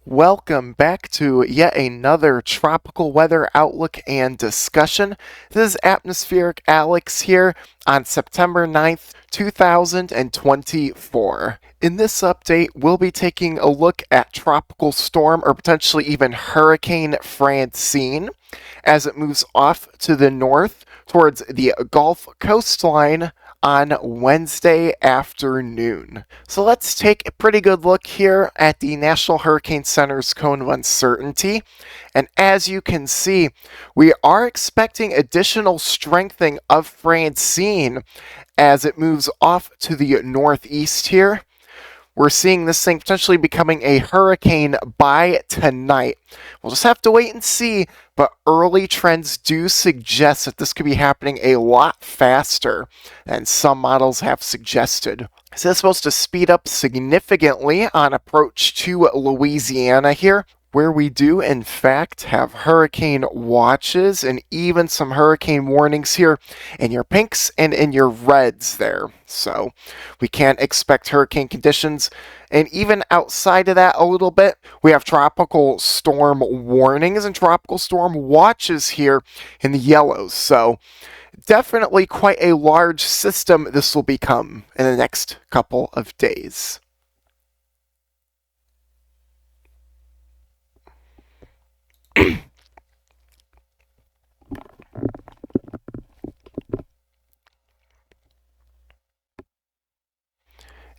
Welcome back to yet another tropical weather outlook and discussion. This is Atmospheric Alex here on September 9th, 2024. In this update, we'll be taking a look at Tropical Storm or potentially even Hurricane Francine as it moves off to the north towards the Gulf coastline on Wednesday afternoon. So let's take a pretty good look here at the National Hurricane Center's cone of uncertainty. And as you can see, we are expecting additional strengthening of Francine as it moves off to the northeast here. We're seeing this thing potentially becoming a hurricane by tonight. We'll just have to wait and see, but early trends do suggest that this could be happening a lot faster than some models have suggested. So it's supposed to speed up significantly on approach to Louisiana here, where we do in fact have hurricane watches and even some hurricane warnings here in your pinks and in your reds there. So we can't expect hurricane conditions. And even outside of that a little bit, we have tropical storm warnings and tropical storm watches here in the yellows. So definitely quite a large system this will become in the next couple of days.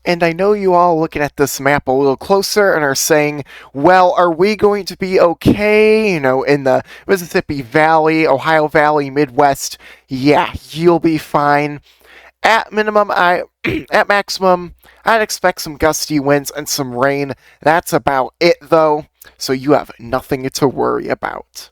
And I know you all looking at this map a little closer and are saying, well, are we going to be okay, in the Mississippi Valley, Ohio Valley, Midwest? Yeah, you'll be fine. At minimum, at maximum, I'd expect some gusty winds and some rain. That's about it, though, so you have nothing to worry about.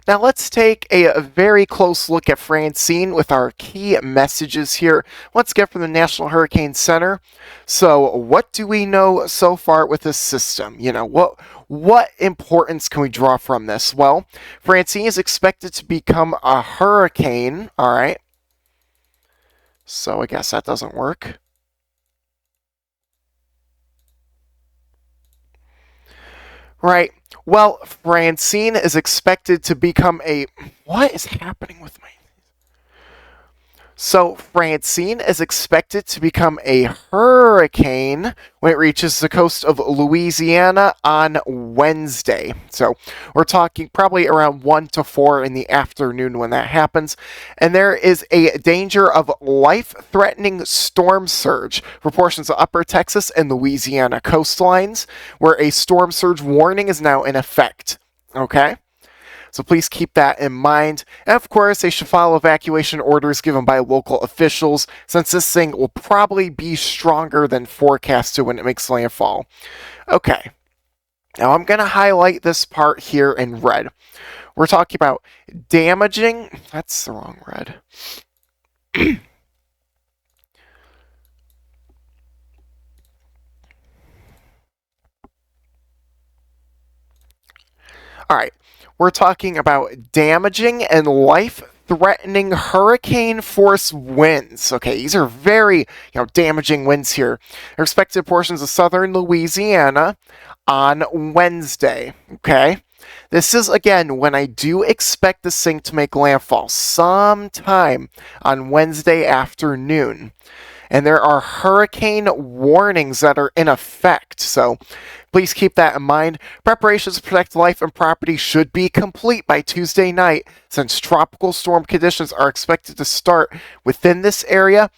Now let's take a very close look at Francine with our key messages here. Let's get from the National Hurricane Center. So what do we know so far with this system? What importance can we draw from this? Well, Francine is expected to become a hurricane, all right? So I guess that doesn't work. Right. Well, Francine is expected to become a... What is happening with my... So, Francine is expected to become a hurricane when it reaches the coast of Louisiana on Wednesday. So, we're talking probably around 1 to 4 in the afternoon when that happens. And there is a danger of life-threatening storm surge for portions of upper Texas and Louisiana coastlines, where a storm surge warning is now in effect. Okay? So please keep that in mind. And of course, they should follow evacuation orders given by local officials, since this thing will probably be stronger than forecasted when it makes landfall. Okay. Now I'm going to highlight this part here in red. We're talking about damaging... That's the wrong red. All right. We're talking about damaging and life-threatening hurricane force winds. Okay, these are very, damaging winds here. They're expected portions of southern Louisiana on Wednesday. Okay, this is again when I do expect this thing to make landfall sometime on Wednesday afternoon. And there are hurricane warnings that are in effect. So please keep that in mind. Preparations to protect life and property should be complete by Tuesday night, since tropical storm conditions are expected to start within this area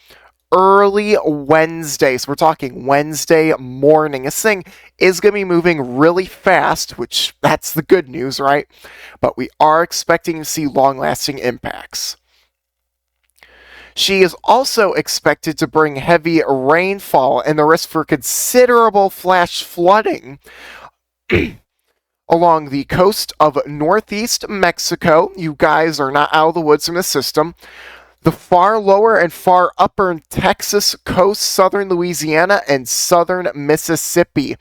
early Wednesday. So we're talking Wednesday morning. This thing is going to be moving really fast, which that's the good news, right? But we are expecting to see long-lasting impacts. She is also expected to bring heavy rainfall and the risk for considerable flash flooding along the coast of northeast Mexico. You guys are not out of the woods from the system. The far lower and far upper Texas coast, southern Louisiana, and southern Mississippi.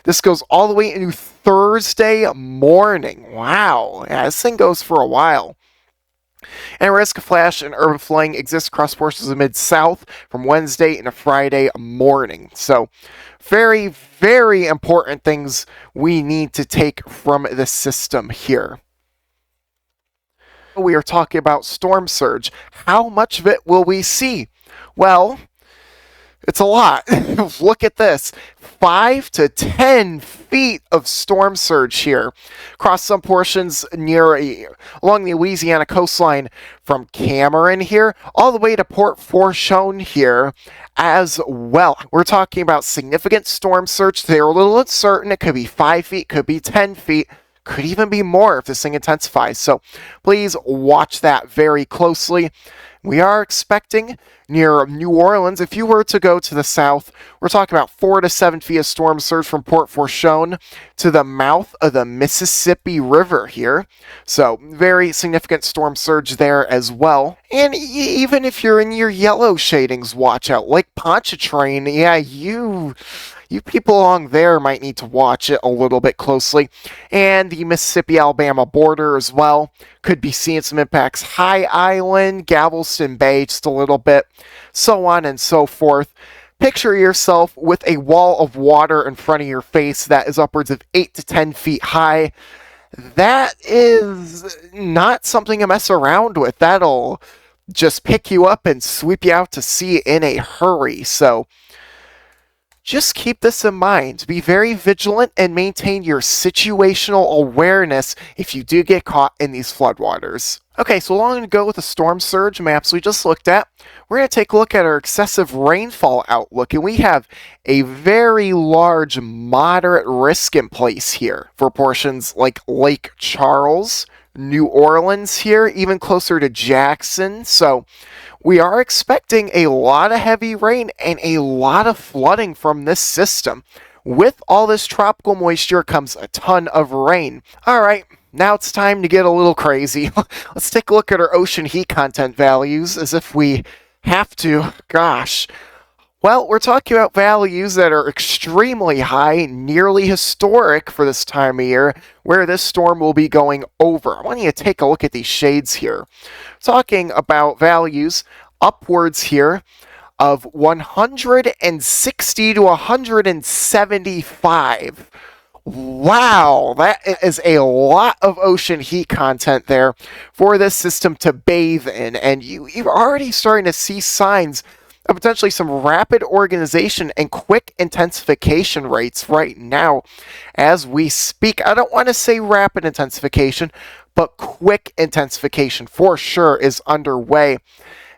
This goes all the way into Thursday morning. Wow. Yeah, this thing goes for a while. And a risk of flash and urban flooding exists across portions of Mid-South from Wednesday into Friday morning. So, very, very important things we need to take from the system here. We are talking about storm surge. How much of it will we see? Well, it's a lot. Look at this. 5 to 10 feet of storm surge here across some portions along the Louisiana coastline from Cameron here all the way to Port Fourchon here as well. We're talking about significant storm surge. They're a little uncertain. It could be 5 feet, could be 10 feet, could even be more if this thing intensifies. So please watch that very closely. We are expecting near New Orleans, if you were to go to the south, we're talking about 4 to 7 feet of storm surge from Port Fourchon to the mouth of the Mississippi River here. So very significant storm surge there as well. And even if you're in your yellow shadings, watch out. Lake Pontchartrain, yeah, you people along there might need to watch it a little bit closely. And the Mississippi-Alabama border as well. Could be seeing some impacts. High Island, Galveston Bay, just a little bit. So on and so forth. Picture yourself with a wall of water in front of your face that is upwards of 8 to 10 feet high. That is not something to mess around with. That'll just pick you up and sweep you out to sea in a hurry. So just keep this in mind. Be very vigilant and maintain your situational awareness if you do get caught in these floodwaters. Okay, so along to go with the storm surge maps we just looked at, we're going to take a look at our excessive rainfall outlook, and we have a very large moderate risk in place here for portions like Lake Charles, New Orleans here, even closer to Jackson. So we are expecting a lot of heavy rain and a lot of flooding from this system. With all this tropical moisture comes a ton of rain. All right, now it's time to get a little crazy. Let's take a look at our ocean heat content values as if we have to. Gosh. Well, we're talking about values that are extremely high, nearly historic for this time of year, where this storm will be going over. I want you to take a look at these shades here. Talking about values upwards here of 160 to 175. Wow, that is a lot of ocean heat content there for this system to bathe in, and you're already starting to see signs of potentially some rapid organization and quick intensification rates right now as we speak. I don't want to say rapid intensification, but quick intensification for sure is underway,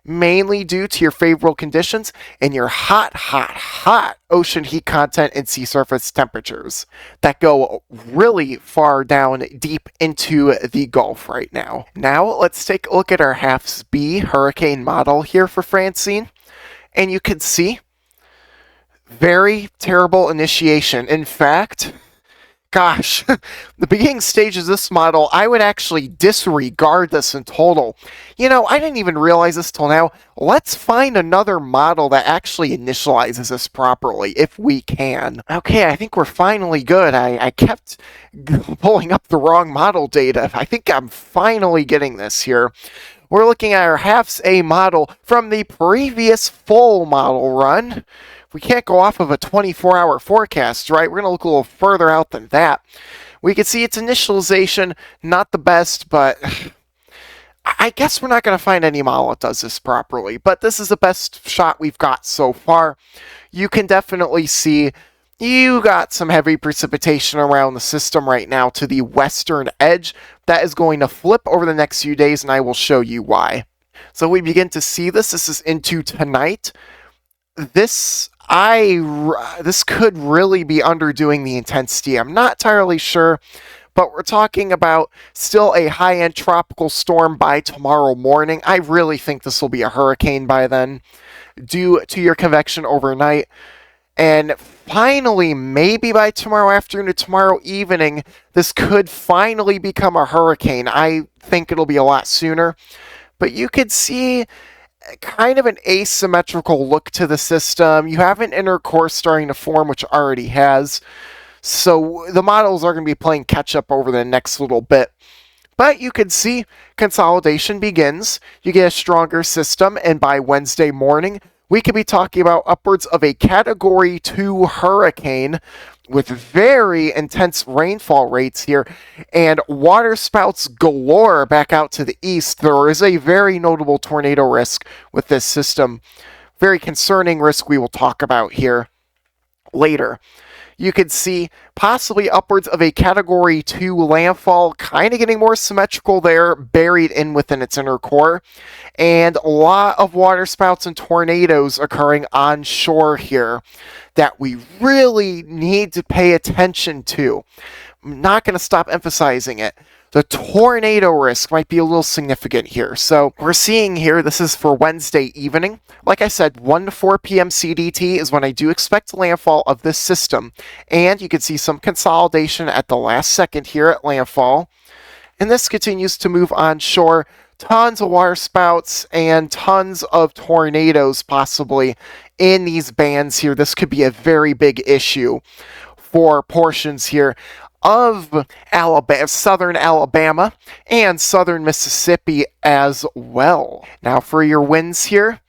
mainly due to your favorable conditions and your hot ocean heat content and sea surface temperatures that go really far down deep into the Gulf right now. Now let's take a look at our HAFS B hurricane model here for Francine. And you can see, very terrible initiation. In fact, gosh, the beginning stages of this model, I would actually disregard this in total. You know, I didn't even realize this till now. Let's find another model that actually initializes this properly, if we can. Okay, I think we're finally good. I kept pulling up the wrong model data. I think I'm finally getting this here. We're looking at our HAFS A model from the previous full model run. We can't go off of a 24-hour forecast, right? We're going to look a little further out than that. We can see its initialization, not the best, but I guess we're not going to find any model that does this properly. But this is the best shot we've got so far. You can definitely see you got some heavy precipitation around the system right now to the western edge. That is going to flip over the next few days, and I will show you why. So we begin to see this. This is into tonight. This could really be underdoing the intensity. I'm not entirely sure, but we're talking about still a high-end tropical storm by tomorrow morning. I really think this will be a hurricane by then, due to your convection overnight. And finally, maybe by tomorrow afternoon or tomorrow evening, this could finally become a hurricane. I think it'll be a lot sooner. But you could see kind of an asymmetrical look to the system. You have an inner core starting to form, which already has. So the models are going to be playing catch up over the next little bit. But you can see consolidation begins. You get a stronger system, and by Wednesday morning, we could be talking about upwards of a Category 2 hurricane with very intense rainfall rates here and water spouts galore back out to the east. There is a very notable tornado risk with this system. Very concerning risk we will talk about here later. You could see possibly upwards of a Category 2 landfall, kind of getting more symmetrical there, buried in within its inner core, and a lot of water spouts and tornadoes occurring onshore here that we really need to pay attention to. I'm not going to stop emphasizing it. The tornado risk might be a little significant here. So we're seeing here, this is for Wednesday evening. Like I said, 1 to 4 p.m. CDT is when I do expect landfall of this system. And you can see some consolidation at the last second here at landfall. And this continues to move onshore. Tons of water spouts and tons of tornadoes possibly in these bands here. This could be a very big issue for portions here of Alabama, southern Alabama and southern Mississippi as well. Now for your winds here,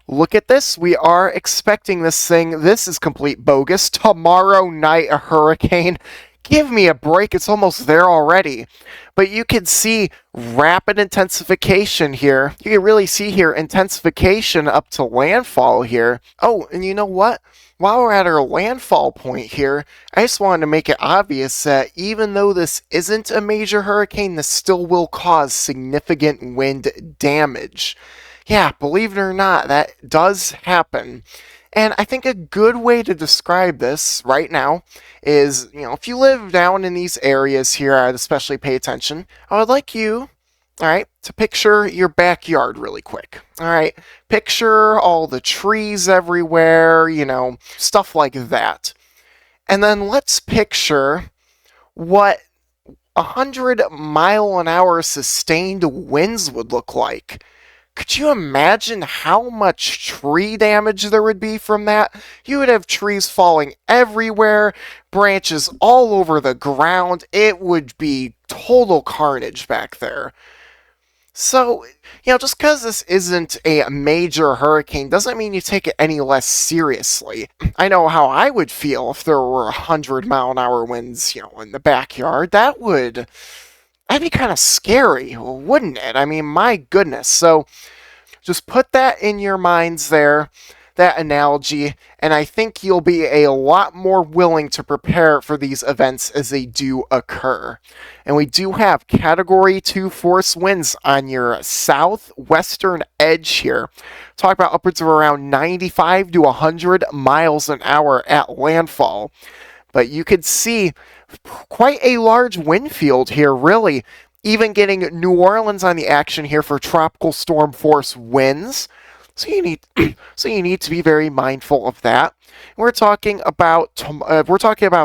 look at this. We are expecting this thing. This is complete bogus. Tomorrow night, a hurricane. Give me a break. It's almost there already. But you can see rapid intensification here. You can really see here intensification up to landfall here. Oh, and you know what? While we're at our landfall point here, I just wanted to make it obvious that even though this isn't a major hurricane, this still will cause significant wind damage. Yeah, believe it or not, that does happen. And I think a good way to describe this right now is, if you live down in these areas here, I'd especially pay attention. I would like you, all right, to picture your backyard really quick. All right, picture all the trees everywhere, stuff like that. And then let's picture what 100-mile-an-hour sustained winds would look like. Could you imagine how much tree damage there would be from that? You would have trees falling everywhere, branches all over the ground. It would be total carnage back there. So, just because this isn't a major hurricane doesn't mean you take it any less seriously. I know how I would feel if there were 100-mile-an-hour winds, in the backyard. That'd be kind of scary, wouldn't it? I mean, my goodness. So just put that in your minds there, that analogy, and I think you'll be a lot more willing to prepare for these events as they do occur. And we do have Category 2 force winds on your southwestern edge here. Talk about upwards of around 95 to 100 miles an hour at landfall. But you could see quite a large wind field here, really. Even getting New Orleans on the action here for tropical storm force winds. So you need to be very mindful of that. We're talking about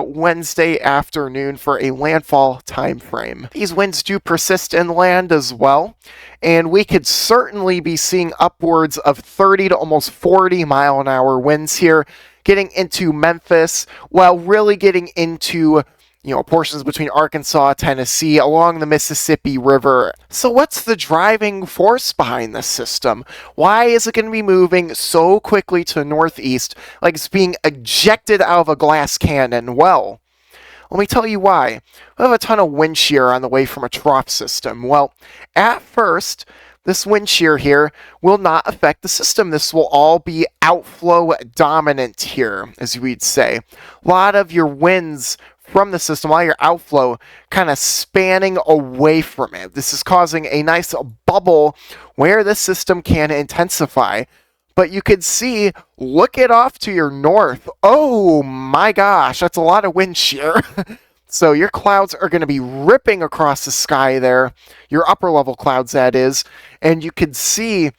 Wednesday afternoon for a landfall time frame. These winds do persist inland as well, and we could certainly be seeing upwards of 30 to almost 40-mile-an-hour winds here, getting into Memphis, while really getting into portions between Arkansas, Tennessee, along the Mississippi River. So what's the driving force behind this system? Why is it going to be moving so quickly to the northeast, like it's being ejected out of a glass cannon? Well, let me tell you why. We have a ton of wind shear on the way from a trough system. Well, at first, this wind shear here will not affect the system. This will all be outflow dominant here, as we'd say. A lot of your winds from the system, while your outflow kind of spanning away from it. This is causing a nice bubble where the system can intensify. But you could see, look it off to your north. Oh my gosh, that's a lot of wind shear. So your clouds are going to be ripping across the sky there. Your upper level clouds, that is. And you could see,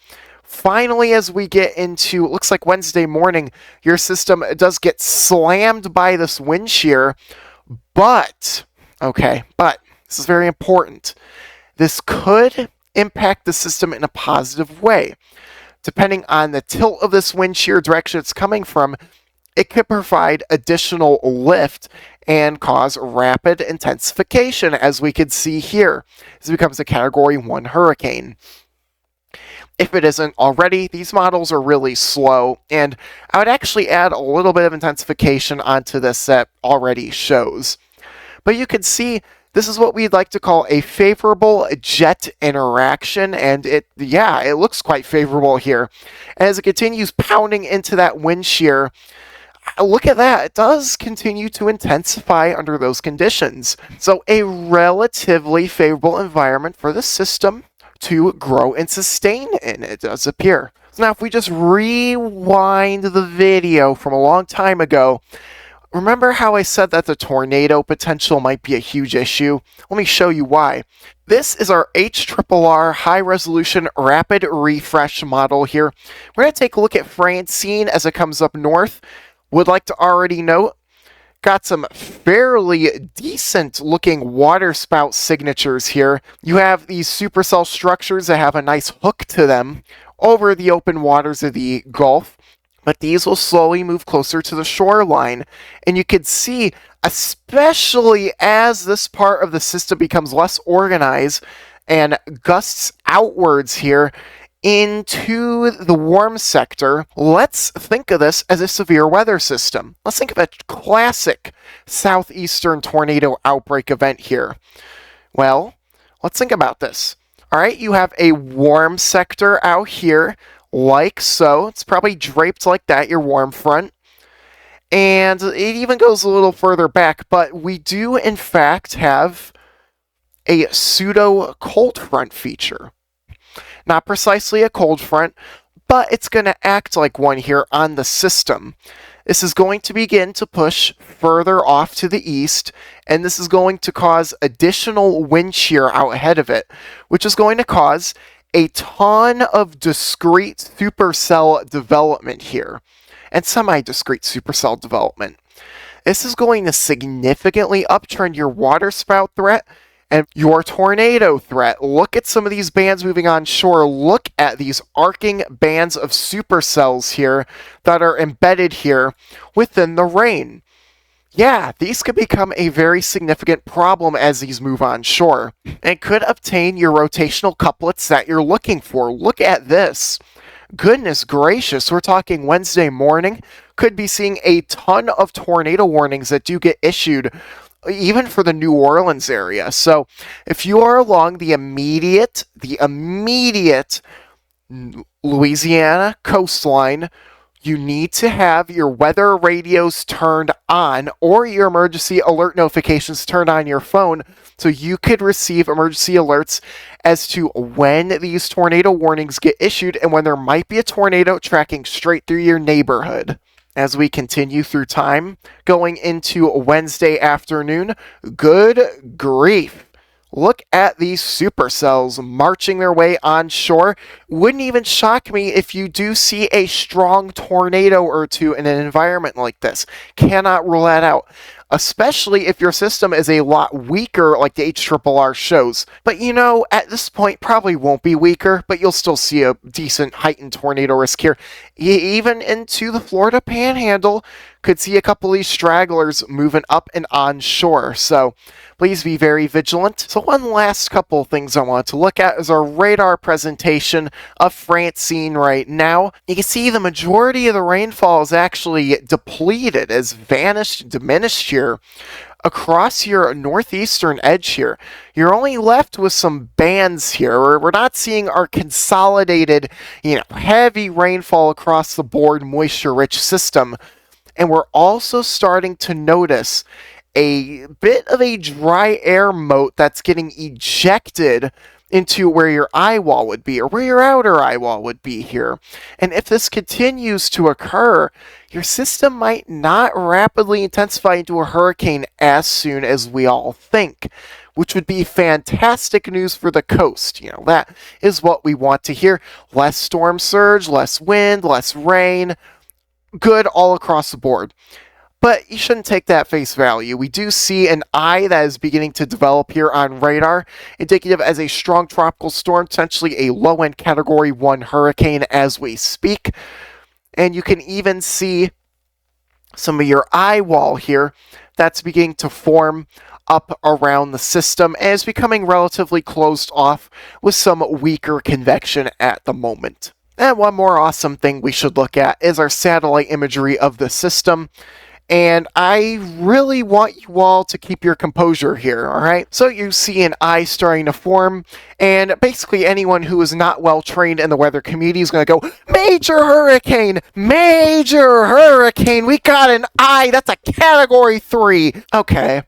finally, as we get into, it looks like Wednesday morning, your system does get slammed by this wind shear. But this is very important. This could impact the system in a positive way. Depending on the tilt of this wind shear direction it's coming from, it could provide additional lift and cause rapid intensification, as we could see here. This becomes a Category 1 hurricane. If it isn't already, these models are really slow, and I would actually add a little bit of intensification onto this that already shows. But you can see this is what we'd like to call a favorable jet interaction, and it looks quite favorable here. As it continues pounding into that wind shear, look at that, it does continue to intensify under those conditions. So a relatively favorable environment for the system to grow and sustain in, it does appear. So now if we just rewind the video from a long time ago, remember how I said that the tornado potential might be a huge issue? Let me show you why. This is our HRRR high-resolution rapid refresh model here. We're going to take a look at Francine as it comes up north. Would like to already note, got some fairly decent looking water spout signatures here. You have these supercell structures that have a nice hook to them over the open waters of the Gulf, but these will slowly move closer to the shoreline. And you can see, especially as this part of the system becomes less organized and gusts outwards here into the warm sector, let's think of this as a severe weather system. Let's think of a classic southeastern tornado outbreak event here. Well, let's think about this. All right, you have a warm sector out here, like so. It's probably draped like that, your warm front. And it even goes a little further back, but we do, in fact, have a pseudo cold front feature. Not precisely a cold front, but it's going to act like one here on the system. This is going to begin to push further off to the east, and this is going to cause additional wind shear out ahead of it, which is going to cause a ton of discrete supercell development here, and semi-discrete supercell development. This is going to significantly uptrend your water spout threat and your tornado threat. Look at some of these bands moving on shore. Look at these arcing bands of supercells here that are embedded here within the rain. Yeah, these could become a very significant problem as these move on shore, and could obtain your rotational couplets that you're looking for. Look at this. Goodness gracious, we're talking Wednesday morning. Could be seeing a ton of tornado warnings that do get issued even for the New Orleans area. So if you are along the immediate Louisiana coastline, you need to have your weather radios turned on or your emergency alert notifications turned on your phone so you could receive emergency alerts as to when these tornado warnings get issued and when there might be a tornado tracking straight through your neighborhood. As we continue through time, going into Wednesday afternoon, good grief. Look at these supercells marching their way onshore. Wouldn't even shock me if you do see a strong tornado or two in an environment like this. Cannot rule that out, especially if your system is a lot weaker like the HRRR shows. But you know, at this point, probably won't be weaker, but you'll still see a decent heightened tornado risk here. Even into the Florida Panhandle, could see a couple of these stragglers moving up and onshore. So please be very vigilant. So one last couple things I want to look at is our radar presentation of Francine right now. You can see the majority of the rainfall is actually depleted, has vanished, diminished here across your northeastern edge here. You're only left with some bands here. We're not seeing our consolidated, heavy rainfall across the board, moisture-rich system. And we're also starting to notice a bit of a dry air moat that's getting ejected into where your eye wall would be, or where your outer eye wall would be here. And if this continues to occur, your system might not rapidly intensify into a hurricane as soon as we all think, which would be fantastic news for the coast. That is what we want to hear. Less storm surge, less wind, less rain. Good all across the board. But you shouldn't take that face value. We do see an eye that is beginning to develop here on radar, indicative as a strong tropical storm, potentially a low-end Category 1 hurricane as we speak. And you can even see some of your eye wall here that's beginning to form up around the system and is becoming relatively closed off with some weaker convection at the moment. And one more awesome thing we should look at is our satellite imagery of the system. And I really want you all to keep your composure here, alright? So you see an eye starting to form, and basically anyone who is not well trained in the weather community is going to go, Major hurricane! Major hurricane! We got an eye! That's a category 3! Okay.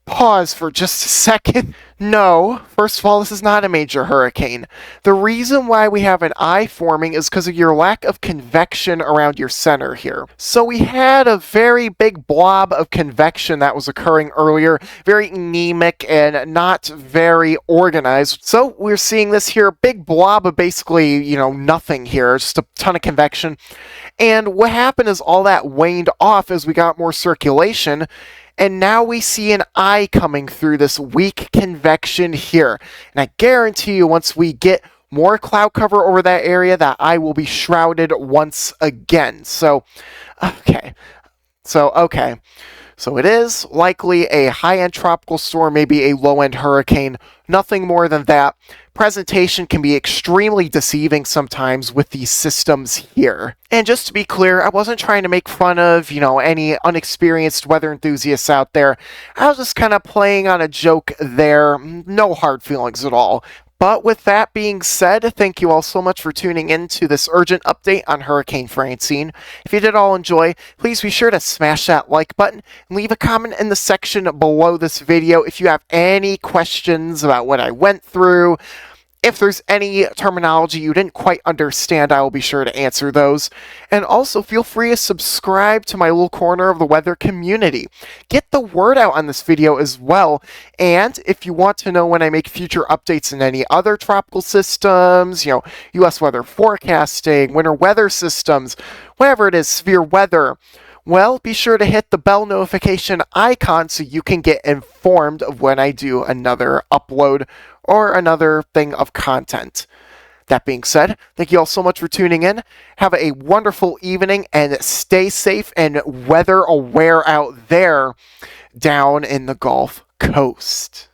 Pause for just a second. No, first of all, this is not a major hurricane. The reason why we have an eye forming is because of your lack of convection around your center here. So we had a very big blob of convection that was occurring earlier, very anemic and not very organized. So we're seeing this here, big blob of basically, nothing here, just a ton of convection. And what happened is all that waned off as we got more circulation. And now we see an eye coming through this weak convection here. And I guarantee you once we get more cloud cover over that area, that eye will be shrouded once again. So it is likely a high-end tropical storm, maybe a low-end hurricane, nothing more than that. Presentation can be extremely deceiving sometimes with these systems here. And just to be clear, I wasn't trying to make fun of, any unexperienced weather enthusiasts out there. I was just kind of playing on a joke there. No hard feelings at all. But with that being said, thank you all so much for tuning in to this urgent update on Hurricane Francine. If you did all enjoy, please be sure to smash that like button and leave a comment in the section below this video if you have any questions about what I went through. If there's any terminology you didn't quite understand, I will be sure to answer those. And also, feel free to subscribe to my little corner of the weather community. Get the word out on this video as well. And if you want to know when I make future updates in any other tropical systems, U.S. weather forecasting, winter weather systems, whatever it is, severe weather, well, be sure to hit the bell notification icon so you can get informed of when I do another upload or another thing of content. That being said, thank you all so much for tuning in. Have a wonderful evening and stay safe and weather aware out there down in the Gulf Coast.